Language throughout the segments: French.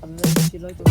haben, ne? Dass die Leute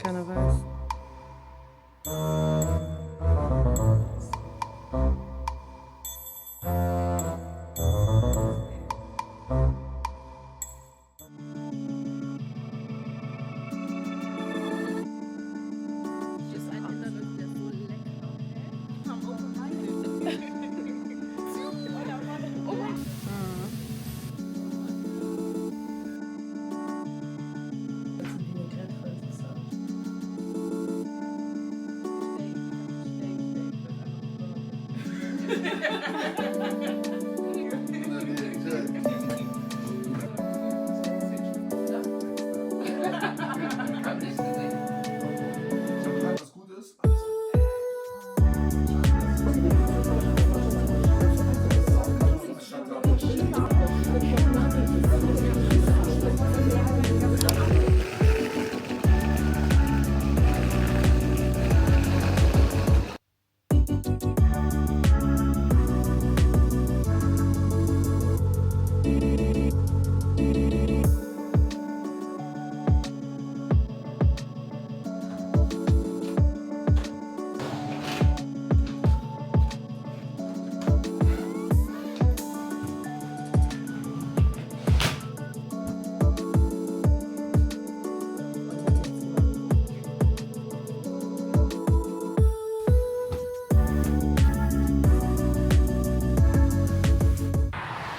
keiner weiß.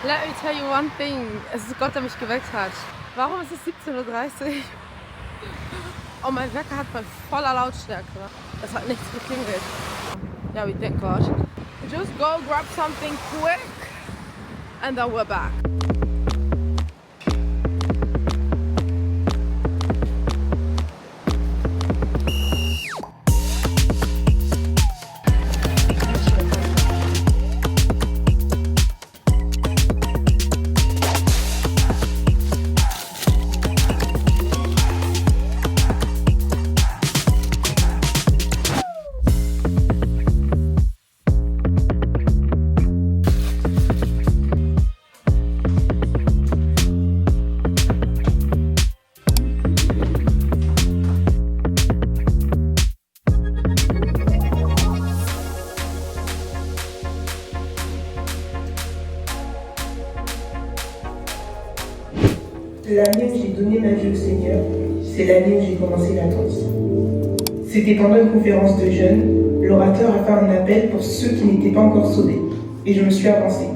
Let me tell you one thing. Es ist Gott, der mich geweckt hat. Warum ist es 17:30 Uhr? Und mein Wecker hat bei voller Lautstärke. Es hat nichts geklingelt. Ja, we thank God. Just go grab something quick and then we're back. L'année où j'ai donné ma vie au Seigneur, c'est l'année où j'ai commencé la danse. C'était pendant une conférence de jeunes, l'orateur a fait un appel pour ceux qui n'étaient pas encore sauvés, et je me suis avancée.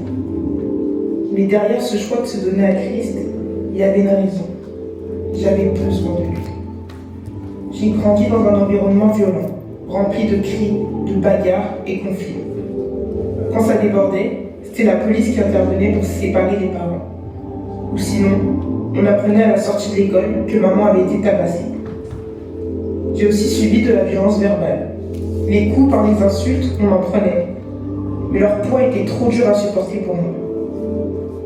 Mais derrière ce choix de se donner à Christ, il y avait une raison. J'avais besoin de lui. J'ai grandi dans un environnement violent, rempli de cris, de bagarres et conflits. Quand ça débordait, c'était la police qui intervenait pour séparer les parents. Ou sinon, on apprenait à la sortie de l'école que maman avait été tabassée. J'ai aussi subi de la violence verbale. Les coups par les insultes, on en prenait. Mais leur poids était trop dur à supporter pour moi.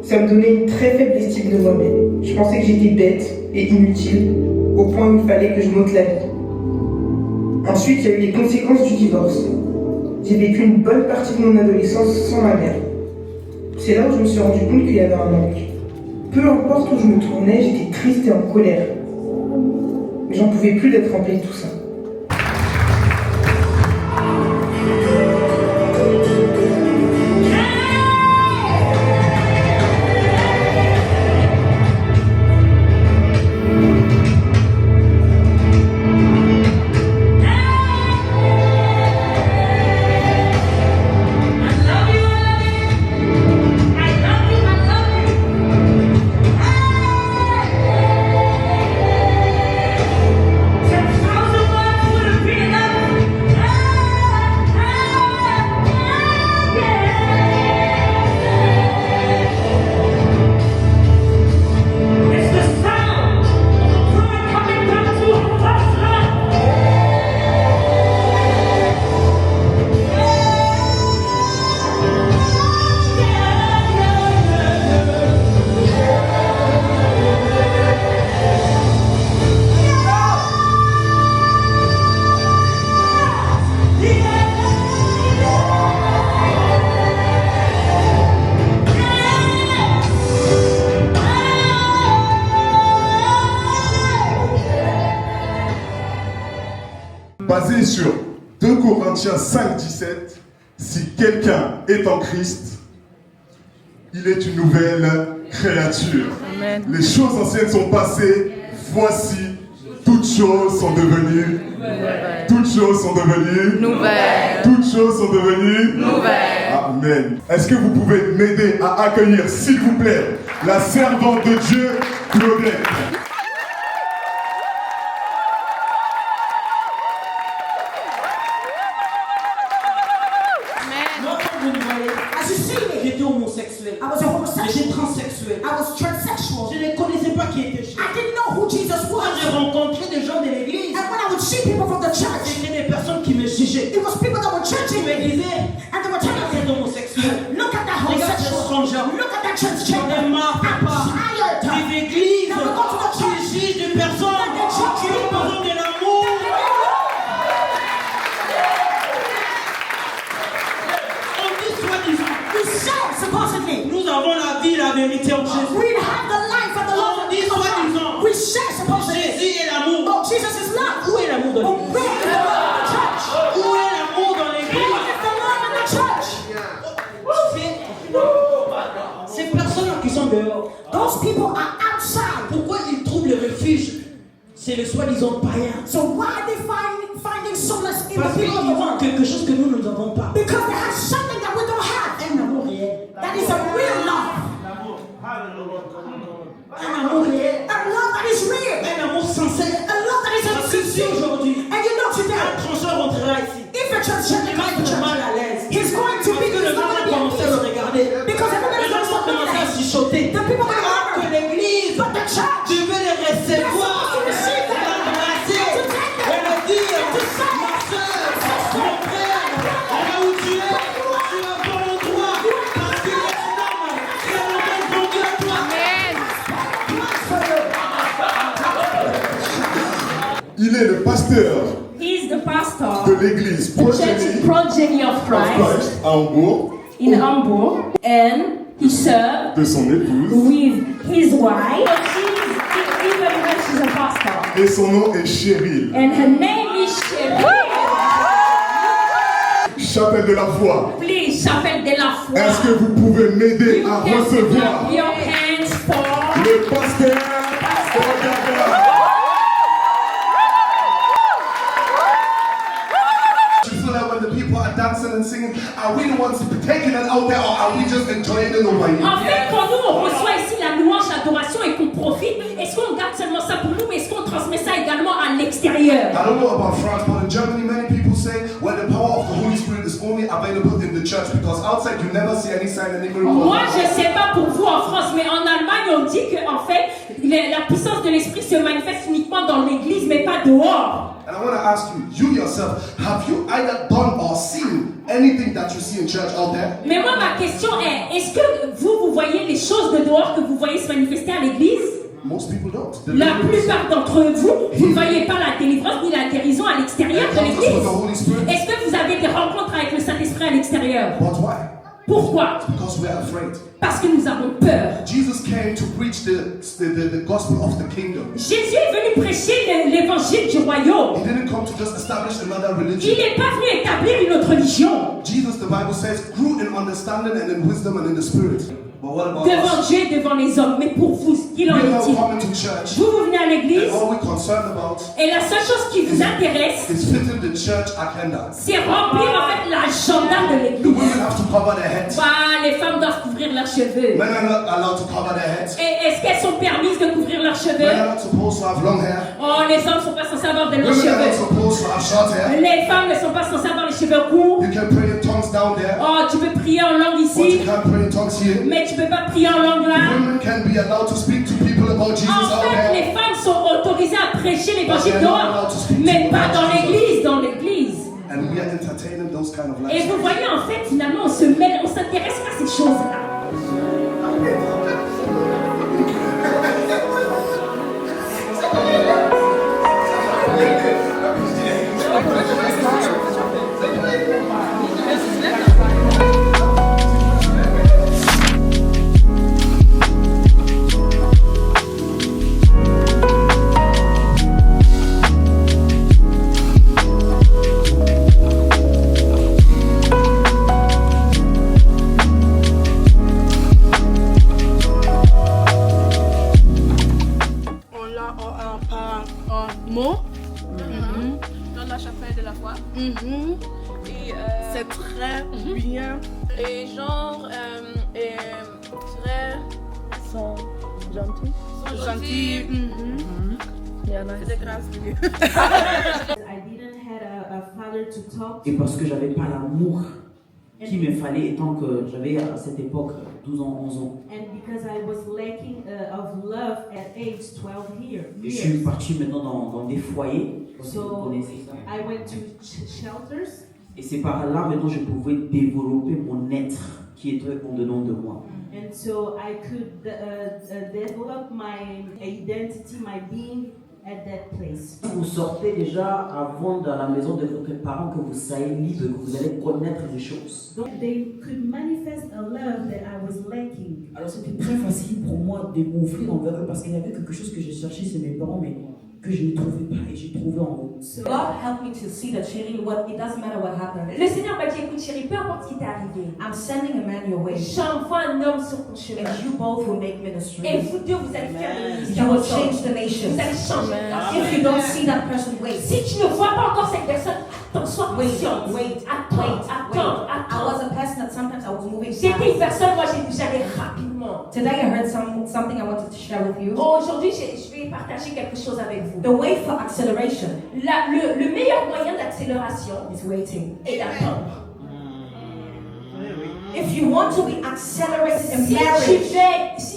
Ça me donnait une très faible estime de moi-même. Je pensais que j'étais bête et inutile, au point où il fallait que je m'ôte la vie. Ensuite, il y a eu les conséquences du divorce. J'ai vécu une bonne partie de mon adolescence sans ma mère. C'est là où je me suis rendu compte qu'il y avait un manque. Peu importe où je me tournais, j'étais triste et en colère. Mais j'en pouvais plus d'être remplie de tout ça. basé sur 2 Corinthiens 5, 17. Si quelqu'un est en Christ, il est une nouvelle créature. Amen. Les choses anciennes sont passées, voici, toutes choses sont devenues Nouvelle. Toutes choses sont devenues Nouvelle. Toutes choses sont devenues Nouvelle. Amen. Est-ce que vous pouvez m'aider à accueillir, s'il vous plaît, la servante de Dieu, Claudette? Moi, quand vous me voyez, As you see me, j'étais homosexuel. I was a homosexual. J'étais transsexuel. I was transsexual. Je ne connaissais pas qui était Jésus. I didn't know who Jesus Quand j'ai was. rencontré des gens de l'église, And when I would see people from the church, c'était des personnes qui me jugeaient. it was people that were Qui judging me me. disaient, And they were telling cet me, homosexuel. look at that Regarde ce homosexual. stranger. Look at that J'en transgender. ai marre, I'm papa. tired. Des églises Now we go to the qui church. jugent des personnes qui ont besoin de l'amour. On dit soi-disant, We said, supposedly, nous avons la vie, la vérité en Jésus. we have the life and the love On of dit soi-disant, God. We said, supposedly, Jésus est l'amour. oh, Jesus is love. Où est l'amour dans Oh, l'église? where is the love in the church? Où est l'amour dans Where l'église? is the love in the church? Ces personnes qui sont dehors, Those people are outside. pourquoi ils trouvent le refuge? C'est le soi-disant païen. So why are they finding solace in the Parce qu'ils people of the ont world? quelque chose que nous n'avons pas. Because they have something that we don't have. Un amour réel. That is a real love. Un amour réel. A love that is real. Un amour sincère. A love that is Parce que si sincere. aujourd'hui, And you know un today, trancheur rentrera ici, if a transgender il va comes to être church, mal à l'aise. he's going to Parce be, que les he's gens not vont going to commencer à le be at peace. regarder. Because everybody's Les gens going to vont start looking commencer à at him. chuchoter. The people are Alors que going to l'église But the church, devait les recevoir, l'embrasser, et le dire, ma soeur, mon frère, là où tu es un bon endroit, parce qu'il est un homme qui a le même bon Dieu à toi. Il est le pasteur He's the pastor de l'église the Progeny Church Progeny of of Christ Christ à Hambourg in Hamburg, and he served de son épouse with his wife. Even when she's a pastor, et son nom est Cheryl. and her name is Cheryl. Chapelle de la foi. Please, chapelle de la foi. Est-ce que vous pouvez m'aider You à can recevoir clap your hands for le pasteur Ogagla? You feel like when the people are dancing and singing, are we the ones taking it out there or are we just enjoying it over here? En fait, quand nous on reçoit ici la louange, l'adoration et qu'on profite, est-ce qu'on garde seulement ça pour nous, mais est-ce qu'on transmet ça également à l'extérieur? I don't know about France, but in Germany, many people say, well, the power of the Holy Spirit is only available in the church because outside you never see any sign, any miracle. Moi, je ne sais pas pour vous en France, mais en Allemagne, on dit que en fait, la puissance de l'esprit se manifeste uniquement dans l'église, mais pas dehors. And I want to ask you, you yourself, have you either done or seen anything that you see in church out there? Mais moi, ma question est-ce que vous voyez les choses de dehors que vous voyez se manifester à l'église? Most people don't. The La deliverance plupart d'entre vous ne voyez pas la délivrance ni la guérison à l'extérieur de encounters with the l'église. Holy Spirit. Est-ce que vous avez des rencontres avec le Saint-Esprit à l'extérieur? But why? Pourquoi? Because we're afraid. Parce que nous avons peur. Jesus came to preach the gospel of the kingdom. Jésus est venu prêcher l'évangile du royaume. He didn't come to just establish another Il religion. n'est pas venu établir une autre religion. Jesus, the Bible says, grew in understanding and in wisdom and in the spirit. But what about Devant us? Dieu et devant les hommes. Mais pour vous, qu'il en We're now est-il? coming to church, Vous venez à l'église and all we're concerned about et la seule chose qui vous intéresse, is fitting the church agenda. c'est remplir en fait l'agenda de The l'église. women have to cover their heads. Bah, les femmes doivent couvrir leurs cheveux. Men are not allowed to cover their heads. Et est-ce qu'elles sont permises de couvrir leurs Men cheveux? are not supposed to have long hair. Oh, les hommes ne sont pas censés avoir de longs Women are not cheveux. supposed to have short hair. Les femmes ne sont pas censées avoir les cheveux courts. You can pray in tongues down there, Oh, tu peux prier en langue but you ici, can't pray in tongues here. mais tu peux pas prier en langue là. Women can be allowed to speak to people about Jesus En out fait, there. les femmes sont autorisées à prêcher l'évangile dehors, mais pas dans l'église, dans l'église. And we are entertaining those kind of Et lifestyles. vous voyez, en fait, finalement, on se mêle, on s'intéresse pas à ces choses-là. Et, c'est très bien. Et genre, très... Sont gentils. C'est de grâce de Dieu. I didn't have a father to talk Et to. parce que j'avais pas l'amour qu'il me fallait étant que j'avais à cette époque 12 ans, 11 ans. And because I was lacking of love at age 12 Et je suis years. parti maintenant dans des foyers, comme vous So connaissez ça. I went to shelters. Et c'est par là maintenant je pouvais développer mon être qui était en dedans de moi. And so I could develop my identity, my being at that place. Vous sortez déjà avant dans la maison de votre parent que vous soyez libre, que vous allez connaître des choses. So they could manifest a love that I was lacking. Alors c'était très facile pour moi de m'ouvrir envers eux parce qu'il y avait quelque chose que j'ai cherché chez mes parents mais que je ne trouvais pas et j'ai trouvé en eux. God helped me to see that Cheryl, it doesn't matter what happened. Le Seigneur m'a dit, écoute chérie, peu importe ce qui t'est arrivé, I'm sending a man your way, j'envoie un homme sur ton chemin. and you both will make ministry. Et vous deux, vous allez faire le You ministère will ensemble. change the nation. Vous allez changer. If you don't see that person, wait. Si tu ne vois pas encore cette personne, attends, sois patiente. Attends. I was a person that sometimes I was moving J'étais une fast. personne, moi j'allais rapidement. Today I heard something I wanted to share with you. Aujourd'hui, je vais partager quelque chose avec vous. The way for acceleration Le meilleur moyen d'accélération is waiting. est d'attendre. If you want to be accelerated in Si marriage,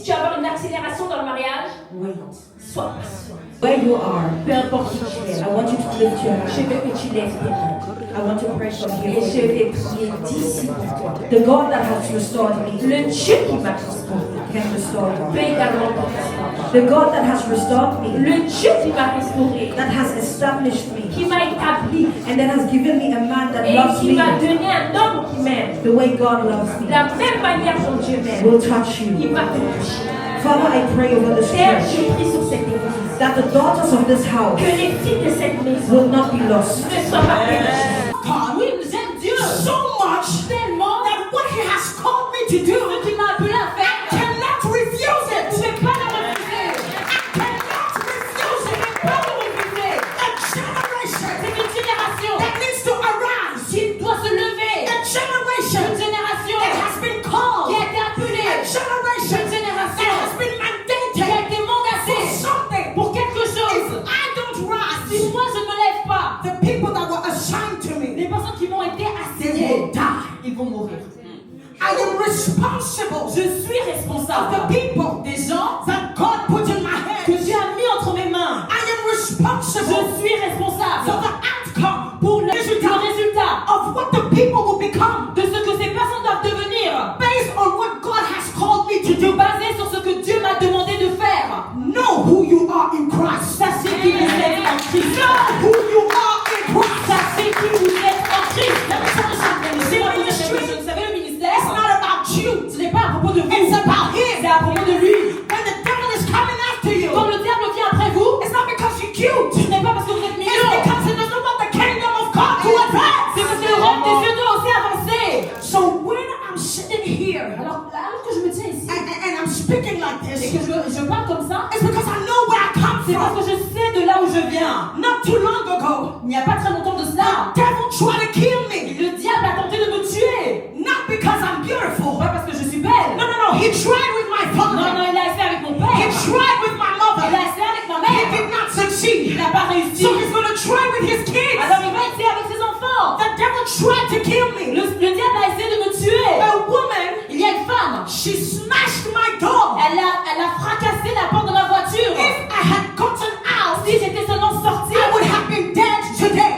tu veux avoir une accélération dans le mariage, wait. sois patient. Where you are, Peu importe où tu es. I want you to lift your Je hand. veux que tu lèves tes mains. I want to pray for Et you. je vais prier d'ici pour toi. The God that has restored me Le Dieu qui m'a transporté can restore you. peut également te restaurer. The God that has restored me, Le Dieu qui m'a restauré, that has established me, qui m'a établi and that has given me a man that et loves qui m'a me donné un homme qui m'aime. the way God loves me, La même manière dont Dieu m'aime, will touch il you. va te toucher. Father, I pray over this Père, church je prie sur cette église that the daughters of this house que les filles de cette maison will not be lost. ne soient pas perdues. God, oui, nous aime Dieu so much Tellement that what He has called me to do, ce qu'il m'a appelé à faire, I cannot refuse je it. ne pouvais pas le refuser. I cannot refuse Je ne it. peux pas le refuser. A generation C'est une génération that needs to arise. qui doit se lever. A generation Une génération that has been called. qui a été appelée. A generation Une génération that has been qui a mandated été mandatée for something. pour quelque If chose. I don't Si rise, moi je ne me lève pas, the people that were assigned to me, les personnes qui m'ont été they assignées, will die. ils vont mourir. I am responsible Je suis of responsable the people des gens that God put in my que hands. Dieu a mis entre mes mains. I am responsible Je suis for responsable the outcome pour le résultat of what the people will become de ce que ces personnes doivent devenir, based on what God has called me to do. basé sur ce que Dieu m'a demandé de faire. Know who you are in Christ. Sachez qui vous êtes en Christ. Know who you are in Christ. Sachez qui vous êtes en Christ. See, Vous ministry, savez, le it's ministère, not about you. ce n'est pas à propos de It's vous, about c'est Him. à propos de lui. When the devil is coming after you, Quand le diable vient après vous, it's not because you're cute. ce n'est pas parce que vous êtes It's mignon, because he doesn't want the kingdom of God to c'est advance. parce que le royaume des cieux doit aussi avancer. So when I'm sitting here Alors que je me tiens ici and I'm speaking like et this, que je parle comme ça, it's because I know where I come c'est parce from. que je sais de là où je viens. Not too long ago, Il n'y a pas très longtemps de cela, the devil tried to kill me. le diable a tenté de me tuer. Not because I'm beautiful. Pas parce que je suis belle. No. He tried with my Non, father. il a essayé avec mon He père. tried with my Il a mother. essayé avec ma He mère. did not succeed. Il n'a pas réussi. So he's going to try with his kids. Alors il va essayer avec ses enfants. The devil tried to kill me. Le diable a essayé de me tuer. A woman, Il y a une femme. she smashed my door. Elle a fracassé la porte de ma voiture. If I had gotten out, Si j'étais seulement sortie, I would have been dead today.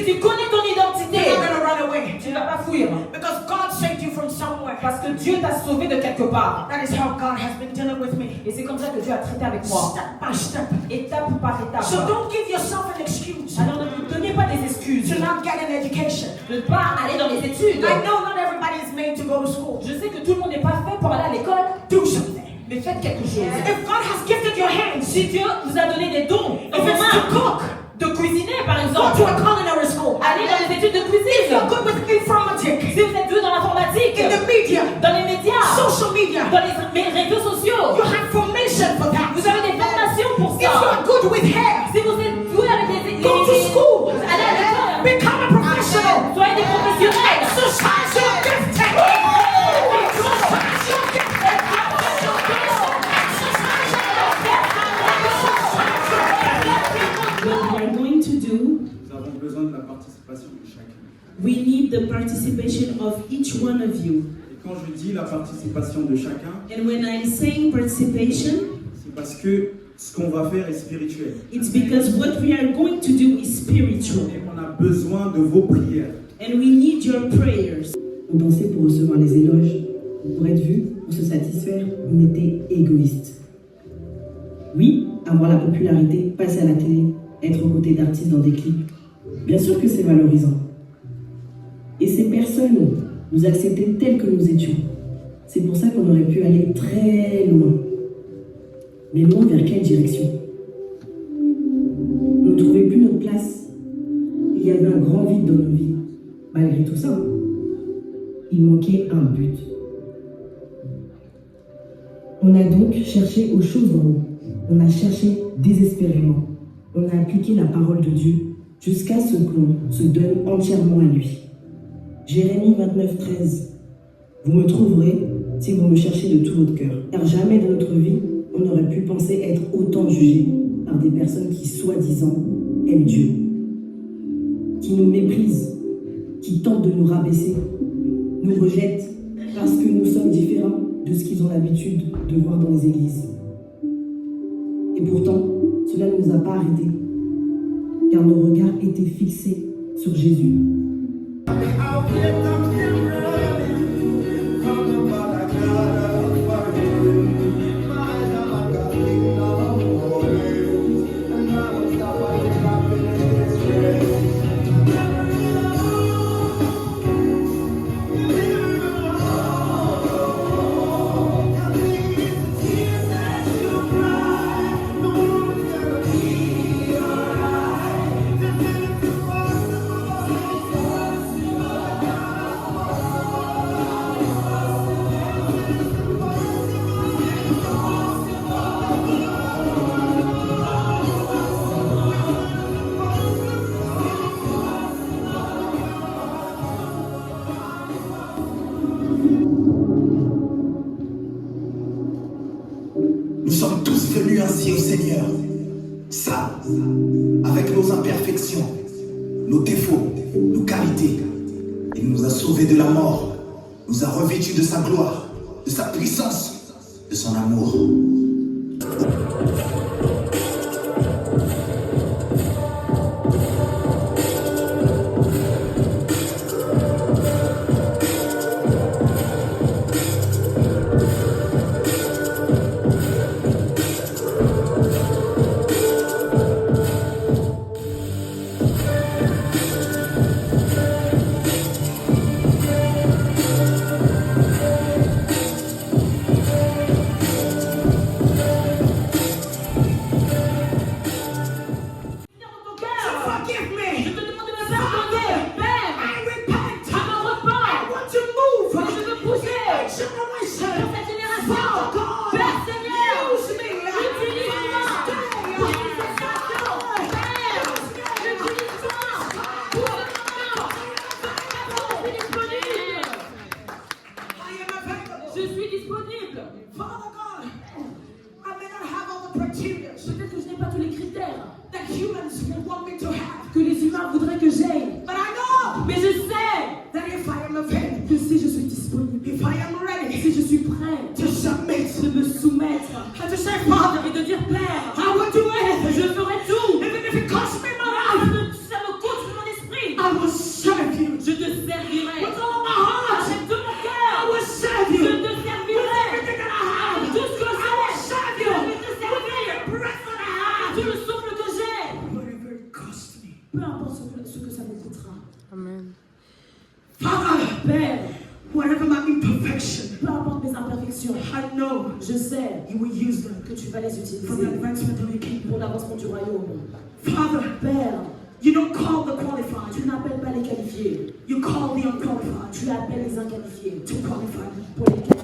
Si tu connais ton identité, you're not going to run away. tu ne vas pas fuir. Because God saved you from somewhere. Parce que Dieu t'a sauvé de quelque part. That is how God has been dealing with me. Et c'est comme ça que Dieu a traité avec moi. Step by step. Étape par étape. So don't give yourself an excuse Alors ne vous donnez pas des excuses. to not get an education. De ne pas aller dans les études. I know not everybody is made to go to school. Je sais que tout le monde n'est pas fait pour aller à l'école. Do something. Mais faites quelque chose. If God has gifted your hands, Si Dieu vous a donné des dons, if it's to cook, de cuisiner par go exemple, to a culinary school. allez dans les études de If cuisine. you're good with informatics, Si vous êtes doué dans l'informatique, in the media, dans les médias, social media, dans les réseaux sociaux, you have formation for that. vous avez des formations pour If ça. you're good with hair, Si vous êtes doué avec go to school. allez à l'école, Become a professional. soyez des professionnels. Exercise your gifting. Exercise your gifting. What we are going to do, Nous avons besoin de la participation de chacun. we need the participation of each one of you. Et quand je dis la participation de chacun, And when I'm saying participation, c'est parce que ce qu'on va faire est spirituel. it's because what we are going to do is spiritual. Et on a besoin de vos prières. And we need your prayers. On dansait pour recevoir les éloges, pour être vu, pour se satisfaire, on était égoïste. Oui, avoir la popularité, passer à la télé, être aux côtés d'artistes dans des clips, bien sûr que c'est valorisant. Et ces personnes nous acceptaient tels que nous étions. C'est pour ça qu'on aurait pu aller très loin. Mais loin vers quelle direction? On ne trouvait plus notre place. Il y avait un grand vide dans nos vies. Malgré tout ça, il manquait un but. On a donc cherché aux choses en haut. On a cherché désespérément. On a appliqué la parole de Dieu jusqu'à ce qu'on se donne entièrement à lui. Jérémie 29:13. Vous me trouverez si vous me cherchez de tout votre cœur. Car jamais dans notre vie, on n'aurait pu penser être autant jugé par des personnes qui, soi-disant, aiment Dieu. Qui nous méprisent, qui tentent de nous rabaisser, nous rejettent parce que nous sommes différents de ce qu'ils ont l'habitude de voir dans les églises. Et pourtant, cela ne nous a pas arrêtés, car nos regards étaient fixés sur Jésus. Nous sommes tous venus ainsi au Seigneur, ça, avec nos imperfections, nos défauts, nos qualités. Il nous a sauvés de la mort, nous a revêtus de sa gloire, de sa puissance, de son amour. que les humains voudraient que j'aie. Mais je sais que si je suis disponible, si je suis prêt de me soumettre et de dire Père, je ferai tout. Ça me coûte mon esprit. Père, whatever my imperfection, peu importe mes imperfections, I know, je sais, you will use them, que tu vas les utiliser for the advancement of your kingdom, pour l'avancement du royaume. Father, Père, you don't call the qualified. Tu n'appelles pas les qualifiés. You call the unqualified. Tu appelles les inqualifiés. To qualify pour les qualifiés.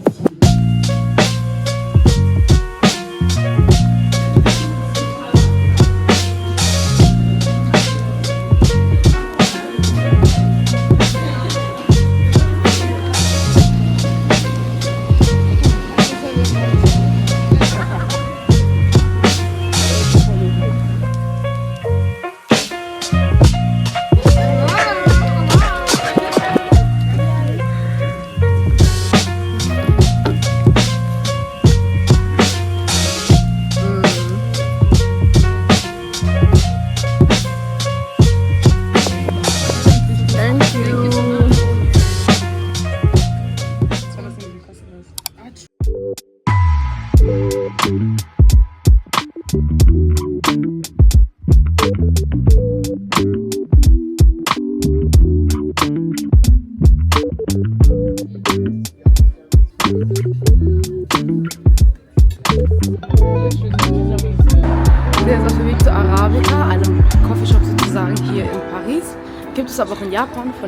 Gibt es aber auch in Japan ich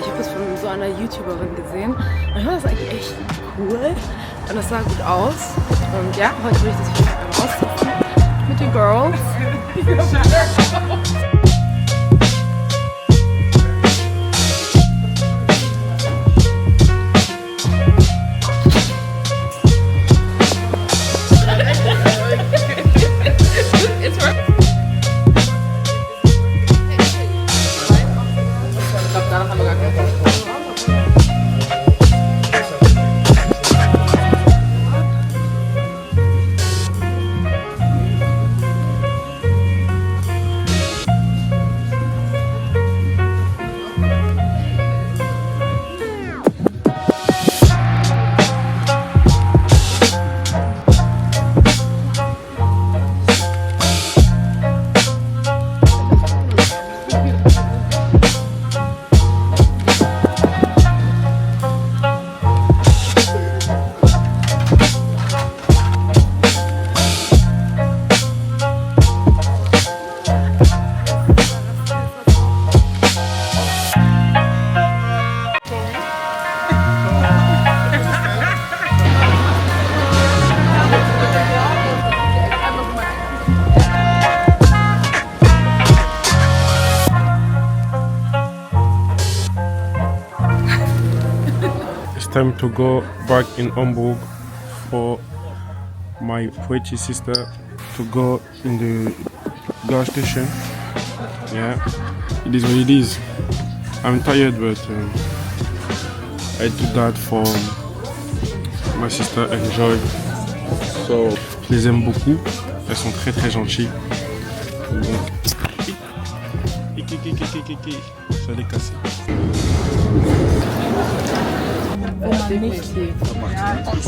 habe das von so einer YouTuberin gesehen. Und ich fand das eigentlich echt cool und das sah gut aus. Und ja, heute will ich das hier raustesten mit den Girls. Time to go back in Hamburg for my pretty sister to go in the gas station. Yeah, it is what it is. I'm tired, but I do that for my sister enjoy. So, je les aime beaucoup. Elles sont très très gentilles. Ça les casser. Definitiv. Ja, und